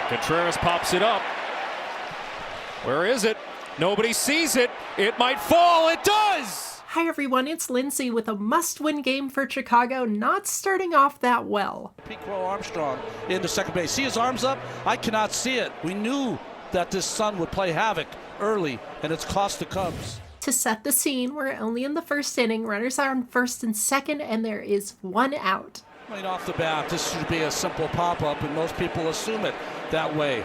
Contreras pops it up. Where is it? Nobody sees it. It might fall. It does! Hi everyone, it's Lindsay with a must-win game for Chicago, not starting off that well. Crow Armstrong into second base. See his arms up? I cannot see it. We knew that this sun would play havoc early, and it's cost the Cubs. To set the scene, we're only in the first inning. Runners are on first and second, and there is one out. Right off the bat, this should be a simple pop-up, and most people assume it that way.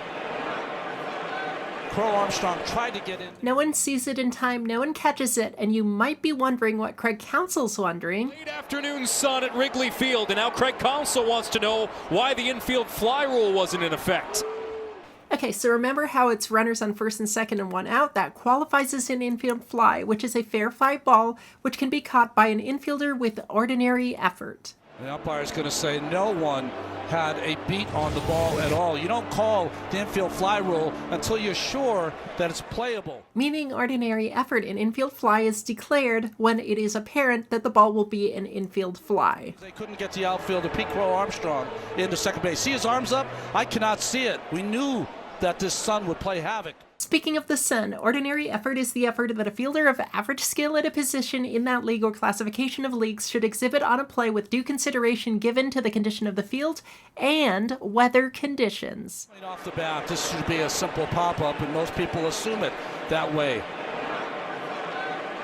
Crow Armstrong tried to get in. No one sees it in time, no one catches it, and you might be wondering what Craig Counsell's wondering. Late afternoon sun at Wrigley Field, and now Craig Counsell wants to know why the infield fly rule wasn't in effect. Okay, so remember how it's runners on first and second and one out? That qualifies as an infield fly, which is a fair fly ball, which can be caught by an infielder with ordinary effort. The umpire is going to say no one had a beat on the ball at all. You don't call the infield fly rule until you're sure that it's playable. Meaning ordinary effort in infield fly is declared when it is apparent that the ball will be an infield fly. They couldn't get the outfielder, Crow Armstrong, into second base. See his arms up? I cannot see it. We knew that this sun would play havoc. Speaking of the sun, ordinary effort is the effort that a fielder of average skill at a position in that league or classification of leagues should exhibit on a play with due consideration given to the condition of the field and weather conditions. Right off the bat, this should be a simple pop-up, and most people assume it that way.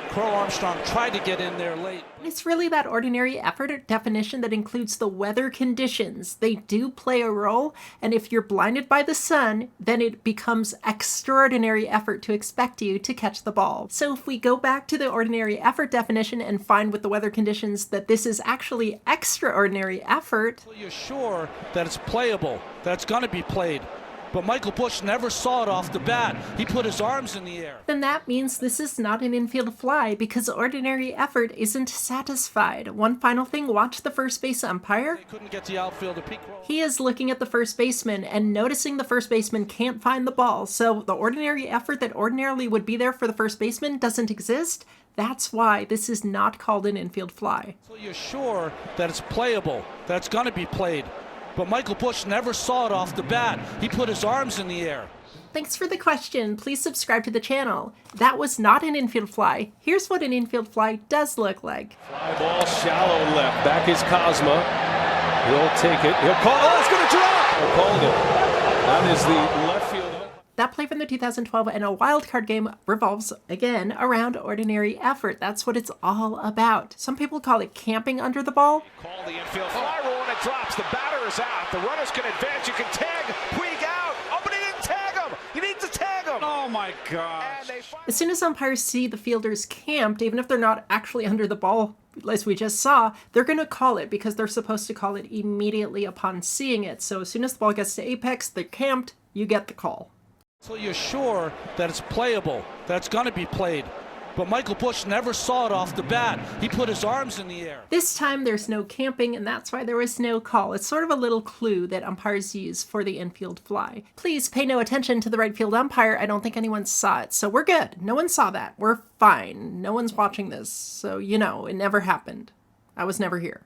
Crow Armstrong tried to get in there late. It's really that ordinary effort definition that includes the weather conditions. They do play a role, and if you're blinded by the sun, then it becomes extraordinary effort to expect you to catch the ball. So if we go back to the ordinary effort definition and find with the weather conditions that this is actually extraordinary effort, Until you're sure that it's playable, that it's going to be played. But Michael Busch never saw it off the bat. He put his arms in the air. then that means this is not an infield fly because ordinary effort isn't satisfied. One final thing, watch the first base umpire. They couldn't get the outfielder, Crow. He is looking at the first baseman and noticing the first baseman can't find the ball. So the ordinary effort that ordinarily would be there for the first baseman doesn't exist. That's why this is not called an infield fly. Until you're sure that it's playable, that it's going to be played. But Michael Busch never saw it off the bat. He put his arms in the air. Thanks for the question. Please subscribe to the channel. That was not an infield fly. Here's what an infield fly does look like. Fly ball shallow left. Back is Cosma. He'll take it. He'll call. Oh, it's going to drop. He called it. That is the left field. That play from the 2012 NL wildcard game revolves, again, around ordinary effort. That's what it's all about. Some people call it camping under the ball. Call the infield fly rule and it drops. The batter is out. The runners can advance. You can tag Puig out. Oh, but he didn't tag him. You need to tag him. Oh, my gosh. As soon as umpires see the fielders camped, even if they're not actually under the ball, as we just saw, they're going to call it because they're supposed to call it immediately upon seeing it. So as soon as the ball gets to apex, they're camped, you get the call. Until you're sure that it's playable, that it's going to be played. But Michael Busch never saw it off the bat. He put his arms in the air. This time there's no camping, and that's why there was no call. It's sort of a little clue that umpires use for the infield fly. Please pay no attention to the right field umpire. I don't think anyone saw it, so we're good. No one saw that. We're fine. No one's watching this, so you know, it never happened. I was never here.